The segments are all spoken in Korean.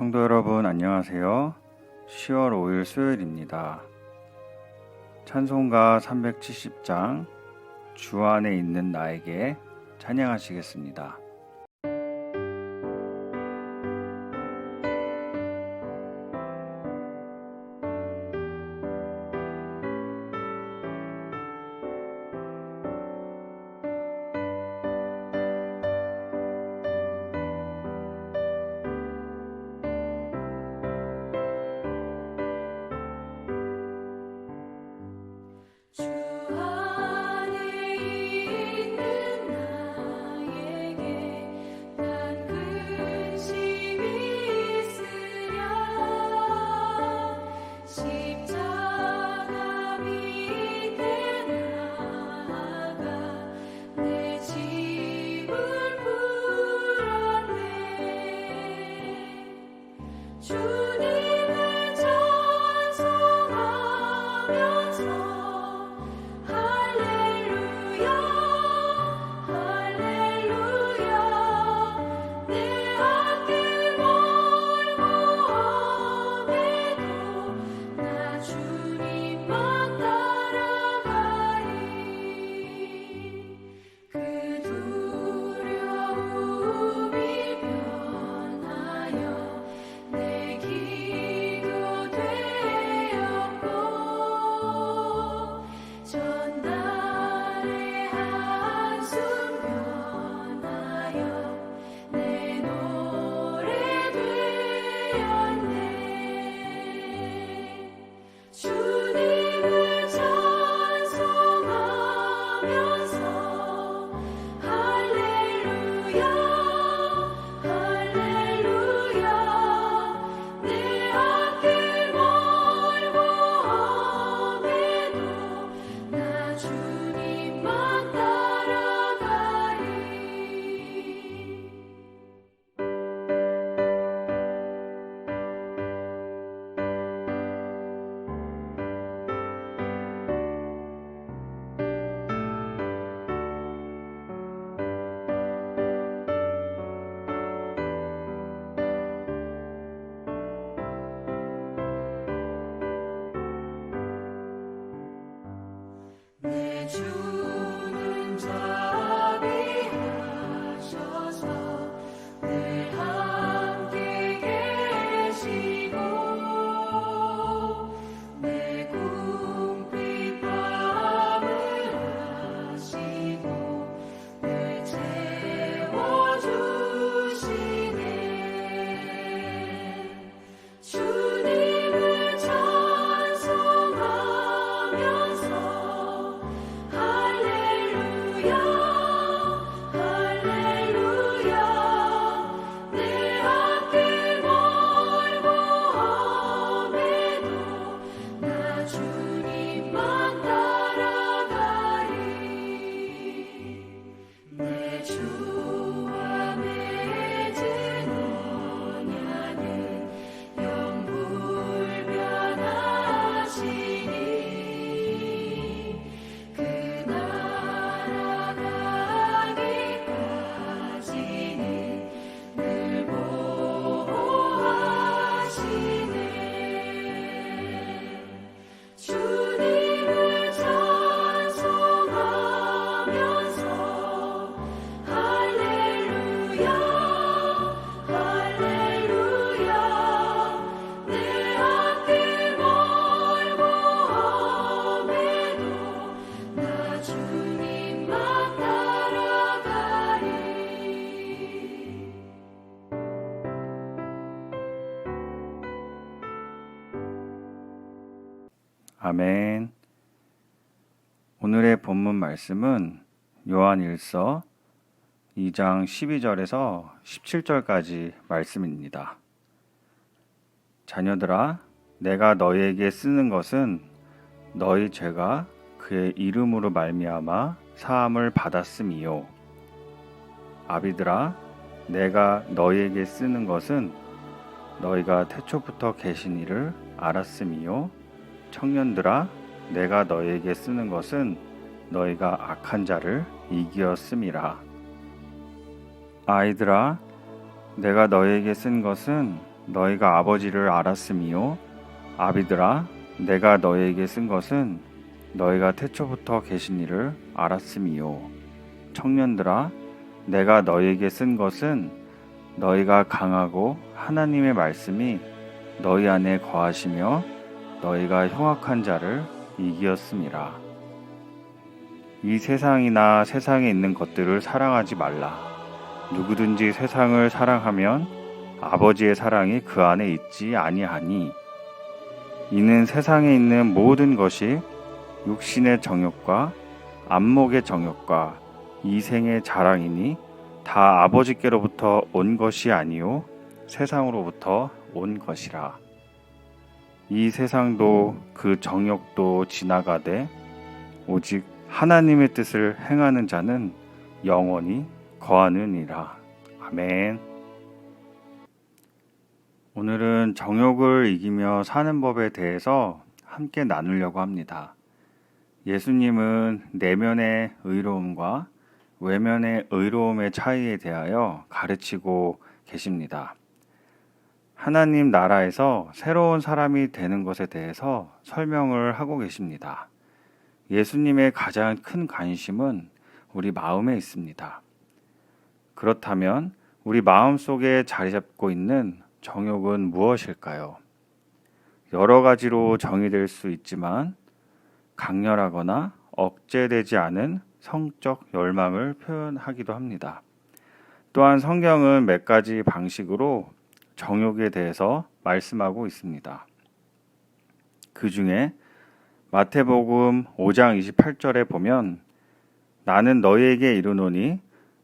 성도 여러분 안녕하세요. 10월 5일 수요일입니다. 찬송가 370장 주 안에 있는 나에게 찬양하시겠습니다. 주는 자비하셔서 늘 함께 계시고 내 궁핍 밤을 하시고 늘 채워주시네. 주님을 찬송하면서 아멘. 오늘의 본문 말씀은 요한일서 2장 12절에서 17절까지 말씀입니다. 자녀들아, 내가 너희에게 쓰는 것은 너희 죄가 그의 이름으로 말미암아 사함을 받았음이요. 아비들아, 내가 너희에게 쓰는 것은 너희가 태초부터 계신 이를 알았음이요. 청년들아, 내가 너희에게 쓰는 것은 너희가 악한 자를 이기었음이라. 아이들아, 내가 너희에게 쓴 것은 너희가 아버지를 알았음이요 아비들아 내가 너희에게 쓴 것은 너희가 태초부터 계신 이를 알았음이요 청년들아 내가 너희에게 쓴 것은 너희가 강하고 하나님의 말씀이 너희 안에 거하시며 너희가 흉악한 자를 이기었음이라. 이 세상이나 세상에 있는 것들을 사랑하지 말라. 누구든지 세상을 사랑하면 아버지의 사랑이 그 안에 있지 아니하니 이는 세상에 있는 모든 것이 육신의 정욕과 안목의 정욕과 이생의 자랑이니 다 아버지께로부터 온 것이 아니요 세상으로부터 온 것이라. 이 세상도 그 정욕도 지나가되 오직 하나님의 뜻을 행하는 자는 영원히 거하느니라. 아멘. 오늘은 정욕을 이기며 사는 법에 대해서 함께 나누려고 합니다. 예수님은 내면의 의로움과 외면의 의로움의 차이에 대하여 가르치고 계십니다. 하나님 나라에서 새로운 사람이 되는 것에 대해서 설명을 하고 계십니다. 예수님의 가장 큰 관심은 우리 마음에 있습니다. 그렇다면 우리 마음 속에 자리 잡고 있는 정욕은 무엇일까요? 여러 가지로 정의될 수 있지만 강렬하거나 억제되지 않은 성적 열망을 표현하기도 합니다. 또한 성경은 몇 가지 방식으로 정욕에 대해서 말씀하고 있습니다. 그 중에 마태복음 5장 28절에 보면 나는 너희에게 이르노니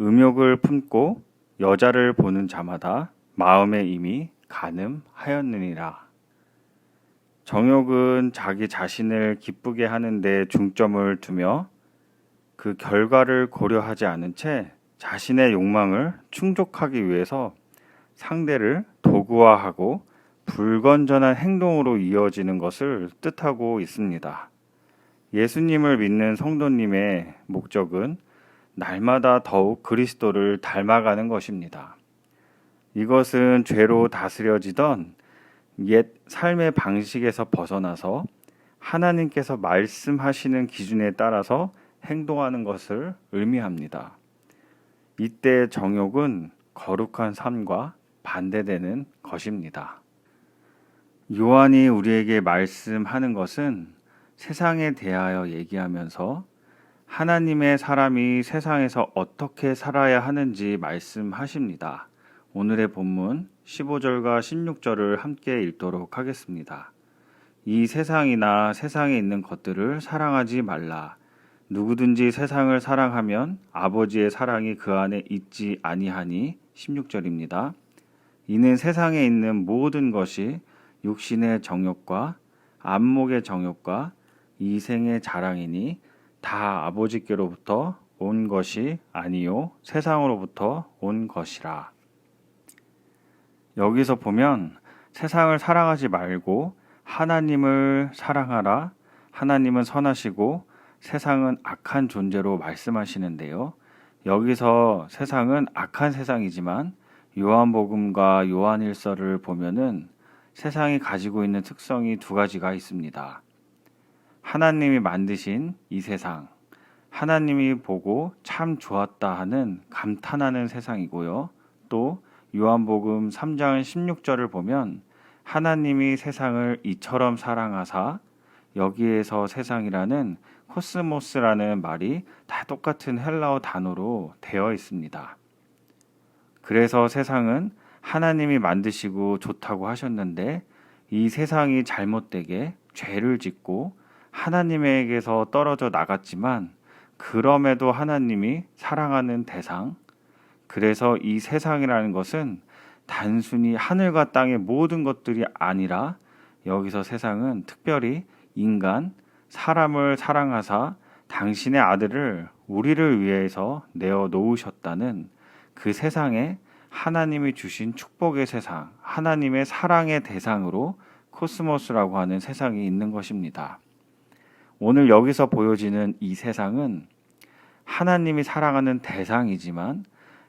음욕을 품고 여자를 보는 자마다 마음에 이미 간음하였느니라. 정욕은 자기 자신을 기쁘게 하는 데 중점을 두며 그 결과를 고려하지 않은 채 자신의 욕망을 충족하기 위해서 상대를 도구화하고 불건전한 행동으로 이어지는 것을 뜻하고 있습니다. 예수님을 믿는 성도님의 목적은 날마다 더욱 그리스도를 닮아가는 것입니다. 이것은 죄로 다스려지던 옛 삶의 방식에서 벗어나서 하나님께서 말씀하시는 기준에 따라서 행동하는 것을 의미합니다. 이때 정욕은 거룩한 삶과 반대되는 것입니다. 요한이 우리에게 말씀하는 것은 세상에 대하여 얘기하면서 하나님의 사람이 세상에서 어떻게 살아야 하는지 말씀하십니다. 오늘의 본문 15절과 16절을 함께 읽도록 하겠습니다. 이 세상이나 세상에 있는 것들을 사랑하지 말라. 누구든지 세상을 사랑하면 아버지의 사랑이 그 안에 있지 아니하니 16절입니다. 이는 세상에 있는 모든 것이 육신의 정욕과 안목의 정욕과 이생의 자랑이니 다 아버지께로부터 온 것이 아니요 세상으로부터 온 것이라. 여기서 보면 세상을 사랑하지 말고 하나님을 사랑하라. 하나님은 선하시고 세상은 악한 존재로 말씀하시는데요. 여기서 세상은 악한 세상이지만 요한복음과 요한일서를 보면은 세상이 가지고 있는 특성이 두 가지가 있습니다. 하나님이 만드신 이 세상, 하나님이 보고 참 좋았다 하는 감탄하는 세상이고요. 또 요한복음 3장 16절을 보면 하나님이 세상을 이처럼 사랑하사 여기에서 세상이라는 코스모스라는 말이 다 똑같은 헬라어 단어로 되어 있습니다. 그래서 세상은 하나님이 만드시고 좋다고 하셨는데 이 세상이 잘못되게 죄를 짓고 하나님에게서 떨어져 나갔지만 그럼에도 하나님이 사랑하는 대상, 그래서 이 세상이라는 것은 단순히 하늘과 땅의 모든 것들이 아니라 여기서 세상은 특별히 인간, 사람을 사랑하사 당신의 아들을 우리를 위해서 내어 놓으셨다는 그 세상에 하나님이 주신 축복의 세상, 하나님의 사랑의 대상으로 코스모스라고 하는 세상이 있는 것입니다. 오늘 여기서 보여지는 이 세상은 하나님이 사랑하는 대상이지만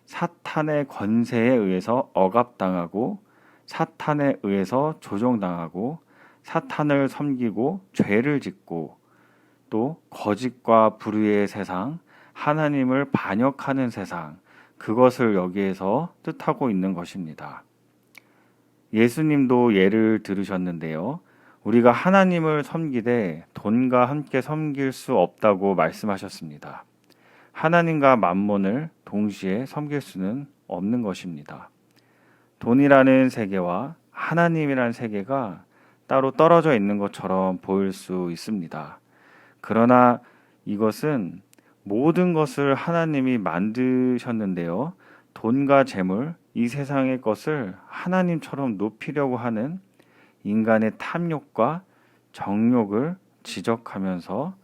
사탄의 권세에 의해서 억압당하고 사탄에 의해서 조종당하고 사탄을 섬기고 죄를 짓고 또 거짓과 불의의 세상, 하나님을 반역하는 세상, 그것을 여기에서 뜻하고 있는 것입니다. 예수님도 예를 들으셨는데요. 우리가 하나님을 섬기되 돈과 함께 섬길 수 없다고 말씀하셨습니다. 하나님과 만몬을 동시에 섬길 수는 없는 것입니다. 돈이라는 세계와 하나님이라는 세계가 따로 떨어져 있는 것처럼 보일 수 있습니다. 그러나 이것은 모든 것을 하나님이 만드셨는데요. 돈과 재물, 이 세상의 것을 하나님처럼 높이려고 하는 인간의 탐욕과 정욕을 지적하면서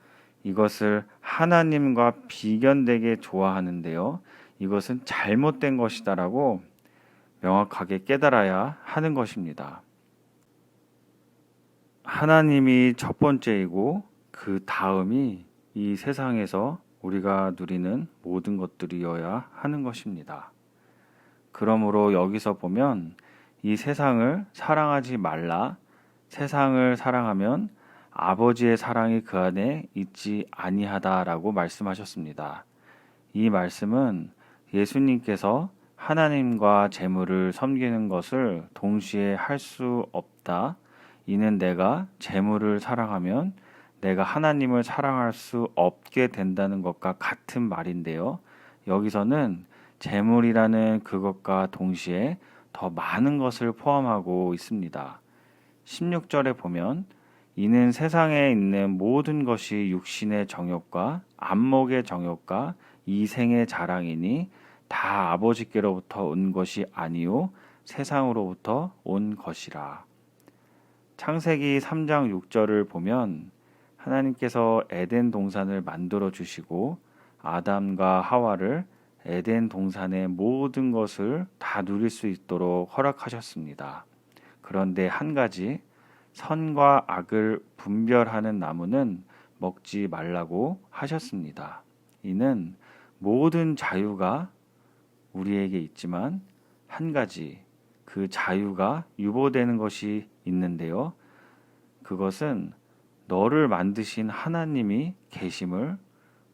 이것을 하나님과 비견되게 좋아하는데요. 이것은 잘못된 것이다라고 명확하게 깨달아야 하는 것입니다. 하나님이 첫 번째이고 그 다음이 이 세상에서 우리가 누리는 모든 것들이어야 하는 것입니다. 그러므로 여기서 보면 이 세상을 사랑하지 말라. 세상을 사랑하면 아버지의 사랑이 그 안에 있지 아니하다라고 말씀하셨습니다. 이 말씀은 예수님께서 하나님과 재물을 섬기는 것을 동시에 할 수 없다. 이는 내가 재물을 사랑하면 내가 하나님을 사랑할 수 없게 된다는 것과 같은 말인데요. 여기서는 재물이라는 그것과 동시에 더 많은 것을 포함하고 있습니다. 16절에 보면 이는 세상에 있는 모든 것이 육신의 정욕과 안목의 정욕과 이생의 자랑이니 다 아버지께로부터 온 것이 아니요 세상으로부터 온 것이라. 창세기 3장 6절을 보면 하나님께서 에덴 동산을 만들어 주시고 아담과 하와를 에덴 동산의 모든 것을 다 누릴 수 있도록 허락하셨습니다. 그런데 한 가지 선과 악을 분별하는 나무는 먹지 말라고 하셨습니다. 이는 모든 자유가 우리에게 있지만 한 가지 그 자유가 유보되는 것이 있는데요. 그것은 너를 만드신 하나님이 계심을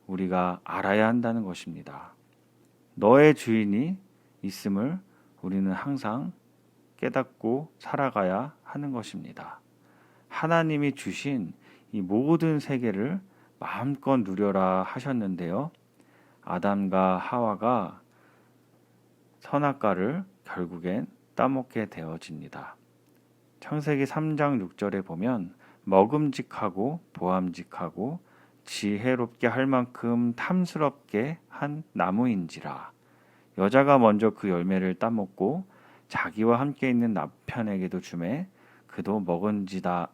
우리가 알아야 한다는 것입니다. 너의 주인이 있음을 우리는 항상 깨닫고 살아가야 하는 것입니다. 하나님이 주신 이 모든 세계를 마음껏 누려라 하셨는데요. 아담과 하와가 선악과를 결국엔 따먹게 되어집니다. 창세기 3장 6절에 보면 먹음직하고 보암직하고 지혜롭게 할 만큼 탐스럽게 한 나무인지라. 여자가 먼저 그 열매를 따먹고 자기와 함께 있는 남편에게도 주매 그도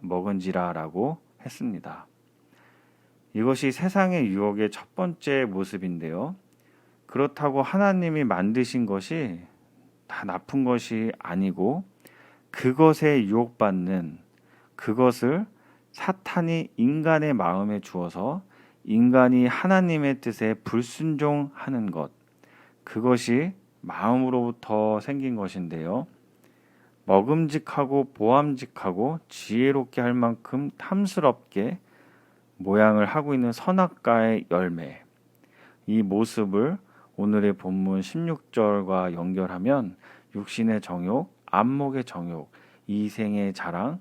먹은지라라고 했습니다. 이것이 세상의 유혹의 첫 번째 모습인데요. 그렇다고 하나님이 만드신 것이 다 나쁜 것이 아니고 그것에 유혹받는 그것을 사탄이 인간의 마음에 주어서 인간이 하나님의 뜻에 불순종하는 것, 그것이 마음으로부터 생긴 것인데요. 먹음직하고 보암직하고 지혜롭게 할 만큼 탐스럽게 모양을 하고 있는 선악과의 열매, 이 모습을 오늘의 본문 16절과 연결하면 육신의 정욕, 안목의 정욕, 이생의 자랑,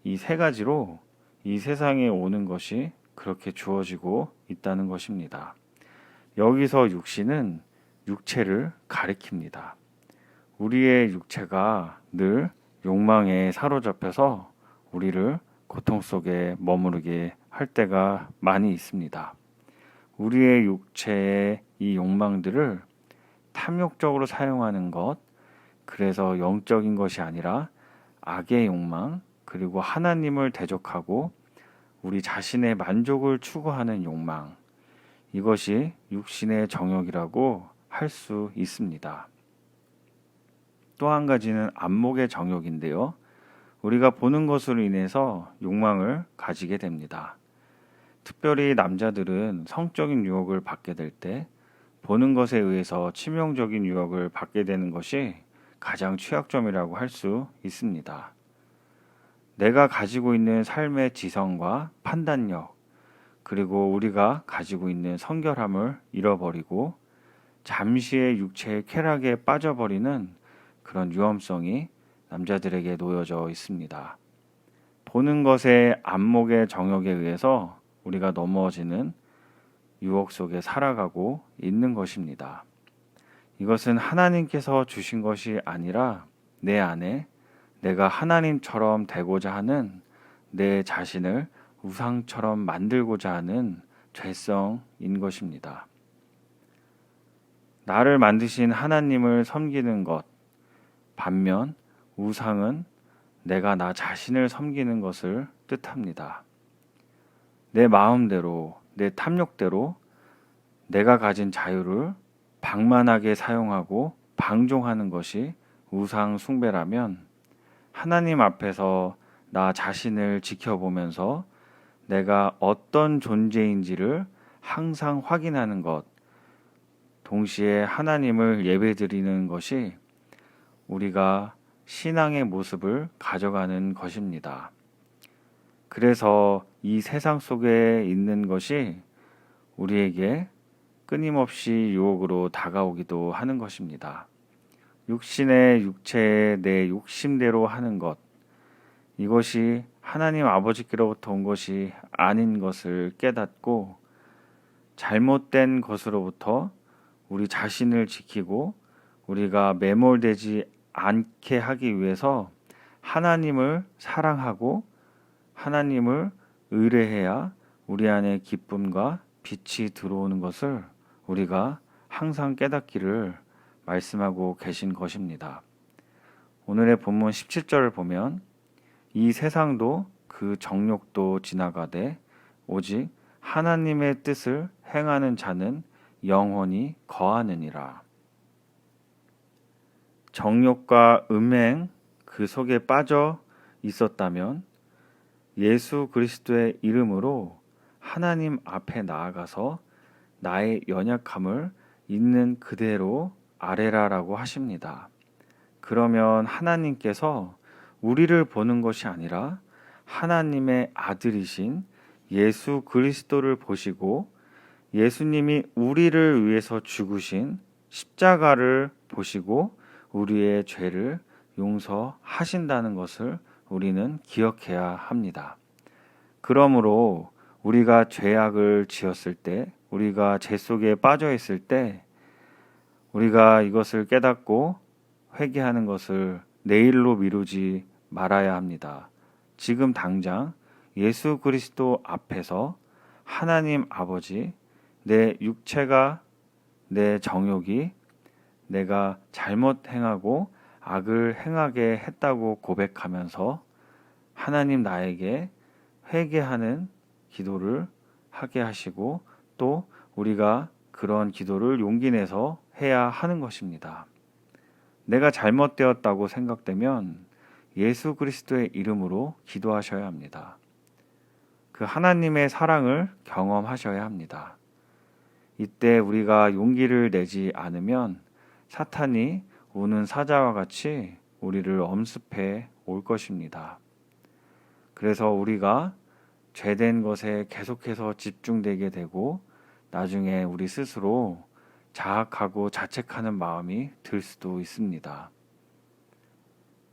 이 세 가지로 이 세상에 오는 것이 그렇게 주어지고 있다는 것입니다. 여기서 육신은 육체를 가리킵니다. 우리의 육체가 늘 욕망에 사로잡혀서 우리를 고통 속에 머무르게 할 때가 많이 있습니다. 우리의 육체의 이 욕망들을 탐욕적으로 사용하는 것, 그래서 영적인 것이 아니라 악의 욕망, 그리고 하나님을 대적하고 우리 자신의 만족을 추구하는 욕망, 이것이 육신의 정욕이라고 할 수 있습니다. 또 한 가지는 안목의 정욕인데요. 우리가 보는 것으로 인해서 욕망을 가지게 됩니다. 특별히 남자들은 성적인 유혹을 받게 될 때 보는 것에 의해서 치명적인 유혹을 받게 되는 것이 가장 취약점이라고 할 수 있습니다. 내가 가지고 있는 삶의 지성과 판단력, 그리고 우리가 가지고 있는 성결함을 잃어버리고 잠시의 육체의 쾌락에 빠져버리는 그런 위험성이 남자들에게 놓여져 있습니다. 보는 것의 안목의 정욕에 의해서 우리가 넘어지는 유혹 속에 살아가고 있는 것입니다. 이것은 하나님께서 주신 것이 아니라 내 안에 내가 하나님처럼 되고자 하는 내 자신을 우상처럼 만들고자 하는 죄성인 것입니다. 나를 만드신 하나님을 섬기는 것, 반면 우상은 내가 나 자신을 섬기는 것을 뜻합니다. 내 마음대로, 내 탐욕대로 내가 가진 자유를 방만하게 사용하고 방종하는 것이 우상 숭배라면 하나님 앞에서 나 자신을 지켜보면서 내가 어떤 존재인지를 항상 확인하는 것, 동시에 하나님을 예배드리는 것이 우리가 신앙의 모습을 가져가는 것입니다. 그래서 이 세상 속에 있는 것이 우리에게 끊임없이 유혹으로 다가오기도 하는 것입니다. 육신의 육체의 내 욕심대로 하는 것, 이것이 하나님 아버지께로부터 온 것이 아닌 것을 깨닫고 잘못된 것으로부터 우리 자신을 지키고 우리가 매몰되지 않게 하기 위해서 하나님을 사랑하고 하나님을 의뢰해야 우리 안에 기쁨과 빛이 들어오는 것을 우리가 항상 깨닫기를 말씀하고 계신 것입니다. 오늘의 본문 17절을 보면 이 세상도 그 정욕도 지나가되 오직 하나님의 뜻을 행하는 자는 영원히 거하느니라. 정욕과 음행 그 속에 빠져 있었다면 예수 그리스도의 이름으로 하나님 앞에 나아가서 나의 연약함을 있는 그대로 아뢰라라고 하십니다. 그러면 하나님께서 우리를 보는 것이 아니라 하나님의 아들이신 예수 그리스도를 보시고 예수님이 우리를 위해서 죽으신 십자가를 보시고 우리의 죄를 용서하신다는 것을 우리는 기억해야 합니다. 그러므로 우리가 죄악을 지었을 때, 우리가 죄 속에 빠져 있을 때 우리가 이것을 깨닫고 회개하는 것을 내일로 미루지 말아야 합니다. 지금 당장 예수 그리스도 앞에서 하나님 아버지, 내 육체가, 내 정욕이 내가 잘못 행하고 악을 행하게 했다고 고백하면서 하나님 나에게 회개하는 기도를 하게 하시고 또 우리가 그런 기도를 용기 내서 해야 하는 것입니다. 내가 잘못되었다고 생각되면 예수 그리스도의 이름으로 기도하셔야 합니다. 그 하나님의 사랑을 경험하셔야 합니다. 이때 우리가 용기를 내지 않으면 사탄이 우는 사자와 같이 우리를 엄습해 올 것입니다. 그래서 우리가 죄된 것에 계속해서 집중되게 되고 나중에 우리 스스로 자학하고 자책하는 마음이 들 수도 있습니다.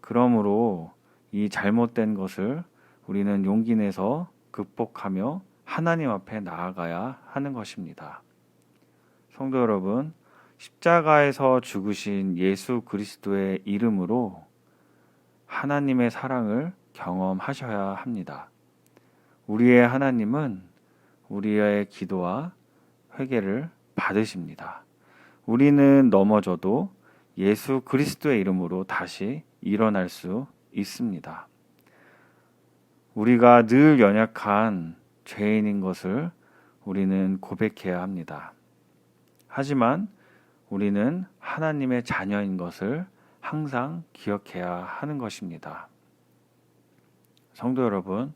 그러므로 이 잘못된 것을 우리는 용기 내서 극복하며 하나님 앞에 나아가야 하는 것입니다. 성도 여러분, 십자가에서 죽으신 예수 그리스도의 이름으로 하나님의 사랑을 경험하셔야 합니다. 우리의 하나님은 우리의 기도와 회개를 받으십니다. 우리는 넘어져도 예수 그리스도의 이름으로 다시 일어날 수 있습니다. 우리가 늘 연약한 죄인인 것을 우리는 고백해야 합니다. 하지만 우리는 하나님의 자녀인 것을 항상 기억해야 하는 것입니다. 성도 여러분,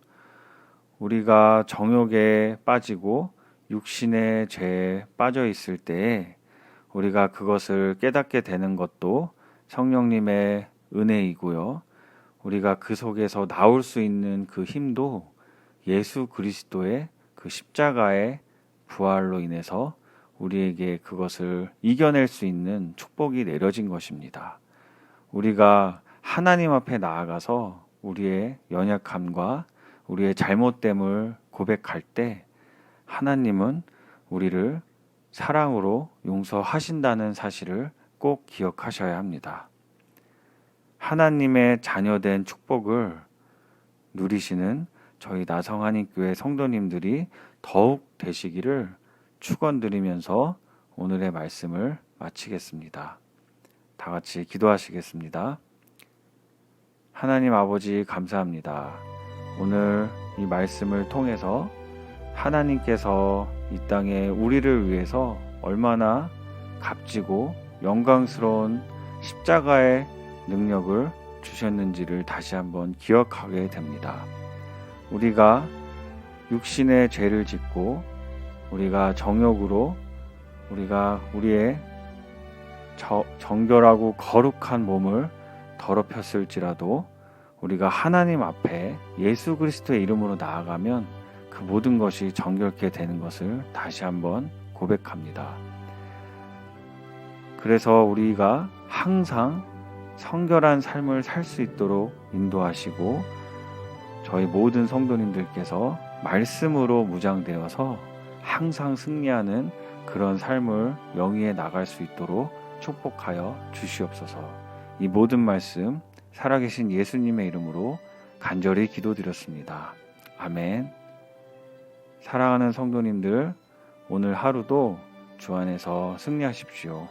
우리가 정욕에 빠지고 육신의 죄에 빠져 있을 때에 우리가 그것을 깨닫게 되는 것도 성령님의 은혜이고요. 우리가 그 속에서 나올 수 있는 그 힘도 예수 그리스도의 그 십자가의 부활로 인해서 우리에게 그것을 이겨낼 수 있는 축복이 내려진 것입니다. 우리가 하나님 앞에 나아가서 우리의 연약함과 우리의 잘못됨을 고백할 때 하나님은 우리를 사랑으로 용서하신다는 사실을 꼭 기억하셔야 합니다. 하나님의 자녀된 축복을 누리시는 저희 나성한인교회 성도님들이 더욱 되시기를 축원드리면서 오늘의 말씀을 마치겠습니다. 다 같이 기도하시겠습니다. 하나님 아버지 감사합니다. 오늘 이 말씀을 통해서 하나님께서 이 땅에 우리를 위해서 얼마나 값지고 영광스러운 십자가의 능력을 주셨는지를 다시 한번 기억하게 됩니다. 우리가 육신의 죄를 짓고 우리가 정욕으로 우리가 우리의 정결하고 거룩한 몸을 더럽혔을지라도 우리가 하나님 앞에 예수 그리스도의 이름으로 나아가면 그 모든 것이 정결케 되는 것을 다시 한번 고백합니다. 그래서 우리가 항상 성결한 삶을 살 수 있도록 인도하시고 저희 모든 성도님들께서 말씀으로 무장되어서 항상 승리하는 그런 삶을 영위해 나갈 수 있도록 축복하여 주시옵소서. 이 모든 말씀 살아계신 예수님의 이름으로 간절히 기도드렸습니다. 아멘. 사랑하는 성도님들, 오늘 하루도 주 안에서 승리하십시오.